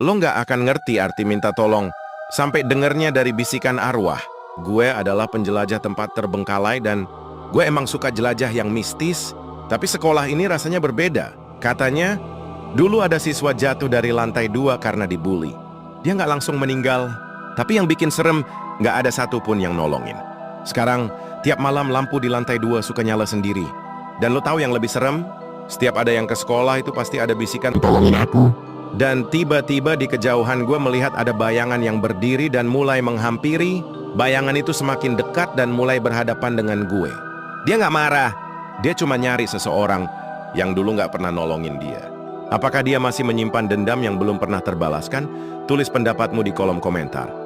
Lo nggak akan ngerti arti minta tolong sampai dengernya dari bisikan arwah. Gue adalah penjelajah tempat terbengkalai dan gue emang suka jelajah yang mistis, tapi sekolah ini rasanya berbeda. Katanya, dulu ada siswa jatuh dari lantai 2 karena dibully. Dia nggak langsung meninggal, tapi yang bikin serem, nggak ada satupun yang nolongin. Sekarang, tiap malam lampu di lantai 2 suka nyala sendiri. Dan lo tahu yang lebih serem? Setiap ada yang ke sekolah itu pasti ada bisikan, "Tolongin aku." Dan tiba-tiba di kejauhan gue melihat ada bayangan yang berdiri dan mulai menghampiri. Bayangan itu semakin dekat dan mulai berhadapan dengan gue. Dia nggak marah, dia cuma nyari seseorang yang dulu nggak pernah nolongin dia. Apakah dia masih menyimpan dendam yang belum pernah terbalaskan? Tulis pendapatmu di kolom komentar.